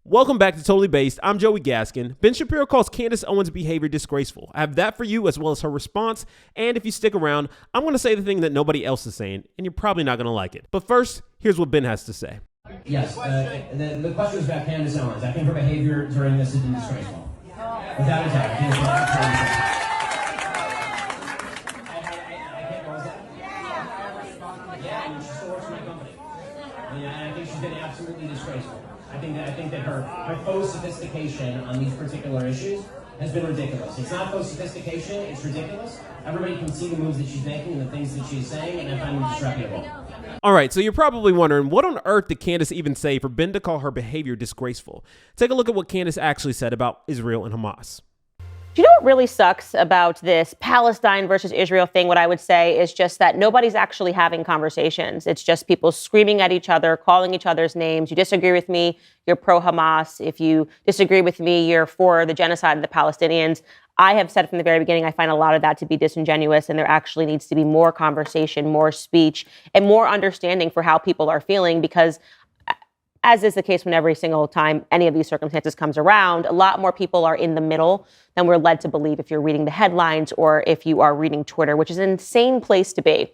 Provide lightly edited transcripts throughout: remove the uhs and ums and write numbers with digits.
Welcome back to Totally Based. I'm Joey Gaskin. Ben Shapiro calls Candace Owens' behavior disgraceful. I have that for you as well as her response. And if you stick around, I'm going to say the thing that nobody else is saying, and you're probably not going to like it. But first, here's what Ben has to say. Yes, the question was about Candace Owens. I think her behavior during this has been disgraceful. Without a doubt. I can't go with that. Yeah, I mean, she still works for my company. And I think she's been absolutely disgraceful. I think that her faux sophistication on these particular issues has been ridiculous. It's not faux sophistication, it's ridiculous. Everybody can see the moves that she's making and the things that she's saying, and I find them disreputable. All right, so you're probably wondering, what on earth did Candace even say for Ben to call her behavior disgraceful? Take a look at what Candace actually said about Israel and Hamas. Do you know what really sucks about this Palestine versus Israel thing? What I would say is just that nobody's actually having conversations. It's just people screaming at each other, calling each other's names. You disagree with me, you're pro-Hamas. If you disagree with me, you're for the genocide of the Palestinians. I have said from the very beginning, I find a lot of that to be disingenuous, and there actually needs to be more conversation, more speech, and more understanding for how people are feeling, because as is the case when every single time any of these circumstances comes around, a lot more people are in the middle than we're led to believe if you're reading the headlines or if you are reading Twitter, which is an insane place to be.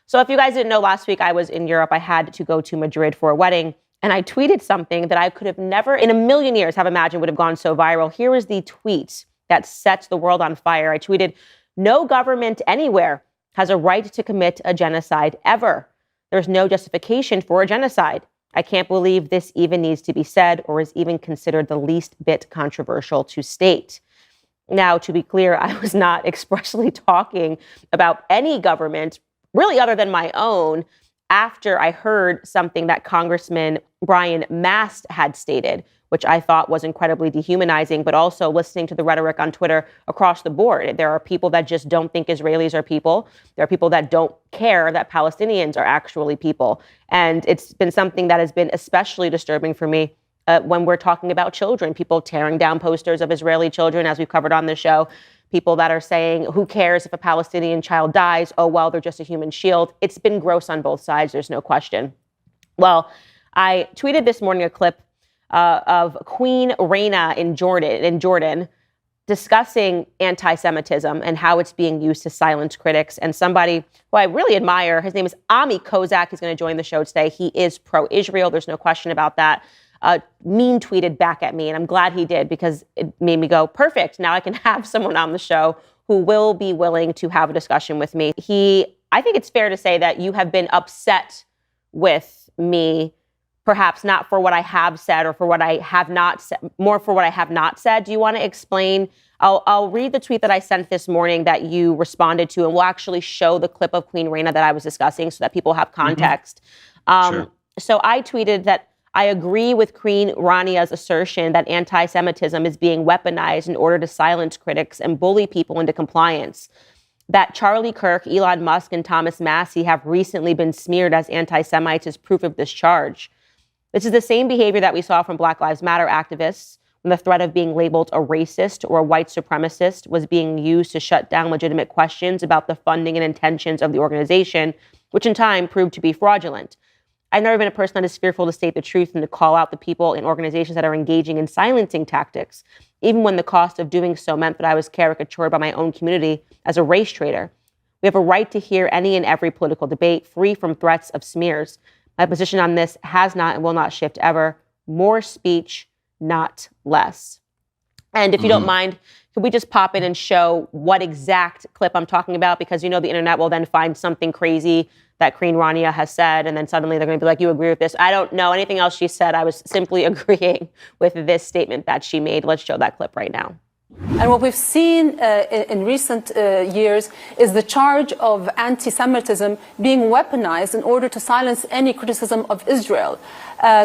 So if you guys didn't know, last week I was in Europe. I had to go to Madrid for a wedding, and I tweeted something that I could have never in a million years have imagined would have gone so viral. Here is the tweet that sets the world on fire. I tweeted, "No government anywhere has a right to commit a genocide ever. There's no justification for a genocide. I can't believe this even needs to be said or is even considered the least bit controversial to state." Now, to be clear, I was not expressly talking about any government, really other than my own, after I heard something that Congressman Brian Mast had stated, which I thought was incredibly dehumanizing, but also listening to the rhetoric on Twitter across the board. There are people that just don't think Israelis are people. There are people that don't care that Palestinians are actually people. And it's been something that has been especially disturbing for me when we're talking about children, people tearing down posters of Israeli children, as we've covered on the show, people that are saying, who cares if a Palestinian child dies? Oh, well, they're just a human shield. It's been gross on both sides. There's no question. Well, I tweeted this morning a clip of Queen Rana in Jordan, discussing anti-Semitism and how it's being used to silence critics. And somebody who I really admire, his name is Ami Kozak. He's going to join the show today. He is pro-Israel. There's no question about that. Mean tweeted back at me, and I'm glad he did, because it made me go, perfect. Now I can have someone on the show who will be willing to have a discussion with me. I think it's fair to say that you have been upset with me, perhaps not for what I have said or for what I have not said, more for what I have not said. Do you want to explain? I'll read the tweet that I sent this morning that you responded to, and we'll actually show the clip of Queen Rana that I was discussing so that people have context. Sure. So I tweeted that I agree with Queen Rania's assertion that anti-Semitism is being weaponized in order to silence critics and bully people into compliance. That Charlie Kirk, Elon Musk, and Thomas Massie have recently been smeared as anti-Semites is proof of this charge. This is the same behavior that we saw from Black Lives Matter activists when the threat of being labeled a racist or a white supremacist was being used to shut down legitimate questions about the funding and intentions of the organization, which in time proved to be fraudulent. I've never been a person that is fearful to state the truth and to call out the people and organizations that are engaging in silencing tactics, even when the cost of doing so meant that I was caricatured by my own community as a race traitor. We have a right to hear any and every political debate free from threats of smears. My position on this has not and will not shift ever. More speech, not less. And if you don't mind, could we just pop in and show what exact clip I'm talking about? Because the internet will then find something crazy that Queen Rania has said, and then suddenly they're going to be like, you agree with this? I don't know anything else she said. I was simply agreeing with this statement that she made. Let's show that clip right now. And what we've seen in recent years is the charge of anti-Semitism being weaponized in order to silence any criticism of Israel.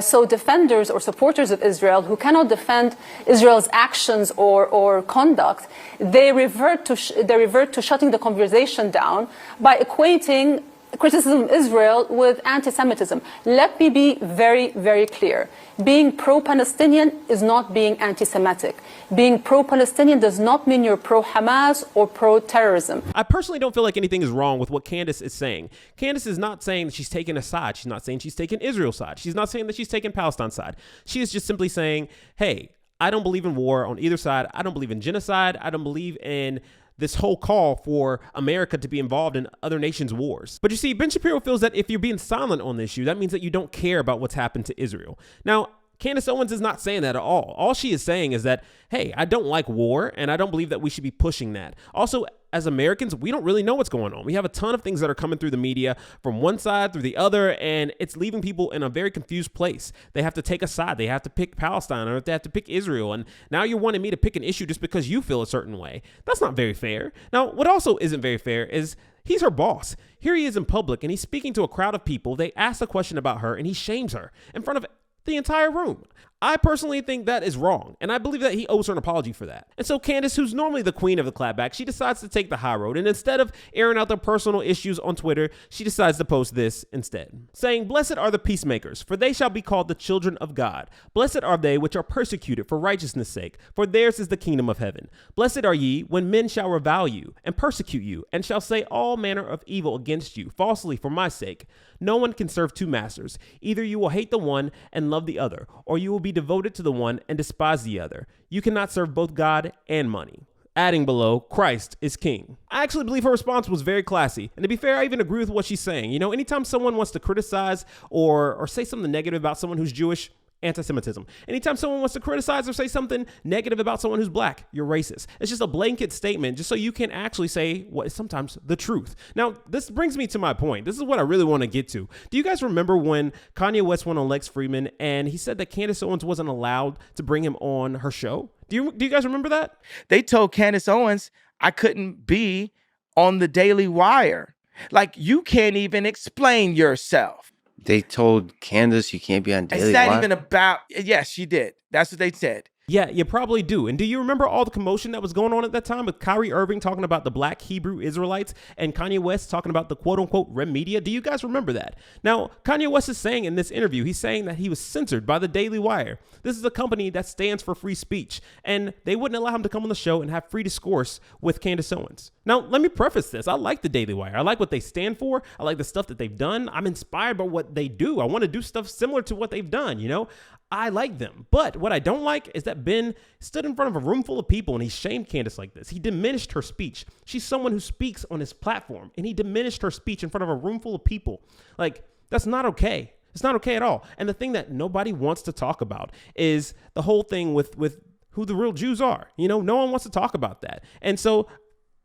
So defenders or supporters of Israel who cannot defend Israel's actions or conduct, they revert to shutting the conversation down by equating criticism of Israel with anti-Semitism. Let me be very, very clear. Being pro-Palestinian is not being anti-Semitic. Being pro-Palestinian does not mean you're pro-Hamas or pro-terrorism. I personally don't feel like anything is wrong with what Candace is saying. Candace is not saying that she's taking a side. She's not saying she's taking Israel's side. She's not saying that she's taking Palestine's side. She is just simply saying, hey, I don't believe in war on either side. I don't believe in genocide. I don't believe in this whole call for America to be involved in other nations' wars. But you see, Ben Shapiro feels that if you're being silent on the issue, that means that you don't care about what's happened to Israel. Now, Candace Owens is not saying that at all. All she is saying is that, hey, I don't like war, and I don't believe that we should be pushing that. Also, as Americans, we don't really know what's going on. We have a ton of things that are coming through the media from one side through the other, and it's leaving people in a very confused place. They have to take a side. They have to pick Palestine, or they have to pick Israel. And now you're wanting me to pick an issue just because you feel a certain way. That's not very fair. Now, what also isn't very fair is he's her boss. Here he is in public, and he's speaking to a crowd of people. They ask a question about her, and he shames her in front of the entire room. I personally think that is wrong, and I believe that he owes her an apology for that. And so Candace, who's normally the queen of the clapback, she decides to take the high road, and instead of airing out their personal issues on Twitter, she decides to post this instead, saying, "Blessed are the peacemakers, for they shall be called the children of God. Blessed are they which are persecuted for righteousness' sake, for theirs is the kingdom of heaven. Blessed are ye when men shall revile you, and persecute you, and shall say all manner of evil against you, falsely for my sake. No one can serve two masters. Either you will hate the one and love the other, or you will be devoted to the one and despise the other. You cannot serve both God and money." Adding below, Christ is king. I actually believe her response was very classy. And to be fair, I even agree with what she's saying. You know, anytime someone wants to criticize or say something negative about someone who's Jewish, anti-Semitism. Anytime someone wants to criticize or say something negative about someone who's black, you're racist. It's just a blanket statement just so you can actually say what is sometimes the truth. Now, this brings me to my point. This is what I really want to get to. Do you guys remember when Kanye West went on Lex Fridman and he said that Candace Owens wasn't allowed to bring him on her show? Do you guys remember that? They told Candace Owens I couldn't be on the Daily Wire. Like, you can't even explain yourself. They told Candace you can't be on Daily It's not Wire? even about, yes, she did. That's what they said. Yeah, you probably do. And do you remember all the commotion that was going on at that time with Kyrie Irving talking about the black Hebrew Israelites and Kanye West talking about the quote unquote Rem Media? Do you guys remember that? Now, Kanye West is saying in this interview, he's saying that he was censored by the Daily Wire. This is a company that stands for free speech, and they wouldn't allow him to come on the show and have free discourse with Candace Owens. Now, let me preface this. I like the Daily Wire. I like what they stand for. I like the stuff that they've done. I'm inspired by what they do. I want to do stuff similar to what they've done, you know? I like them. But what I don't like is that Ben stood in front of a room full of people and he shamed Candace like this. He diminished her speech. She's someone who speaks on his platform, and he diminished her speech in front of a room full of people. Like, that's not okay. It's not okay at all. And the thing that nobody wants to talk about is the whole thing with who the real Jews are. You know, no one wants to talk about that. And so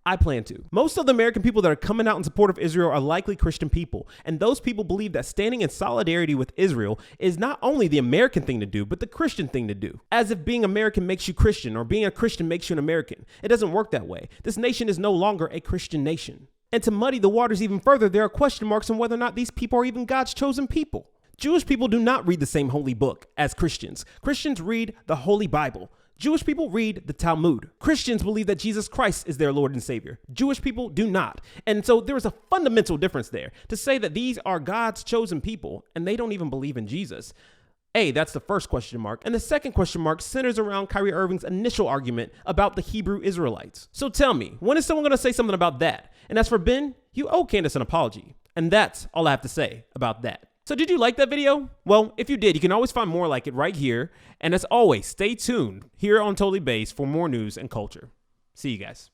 I plan to. Most of the American people that are coming out in support of Israel are likely Christian people. And those people believe that standing in solidarity with Israel is not only the American thing to do, but the Christian thing to do. As if being American makes you Christian or being a Christian makes you an American. It doesn't work that way. This nation is no longer a Christian nation. And to muddy the waters even further, there are question marks on whether or not these people are even God's chosen people. Jewish people do not read the same holy book as Christians. Christians read the Holy Bible. Jewish people read the Talmud. Christians believe that Jesus Christ is their Lord and Savior. Jewish people do not. And so there is a fundamental difference there. To say that these are God's chosen people and they don't even believe in Jesus. That's the first question mark. And the second question mark centers around Kyrie Irving's initial argument about the Hebrew Israelites. So tell me, when is someone going to say something about that? And as for Ben, you owe Candace an apology. And that's all I have to say about that. So did you like that video? Well, if you did, you can always find more like it right here. And as always, stay tuned here on Totally Based for more news and culture. See you guys.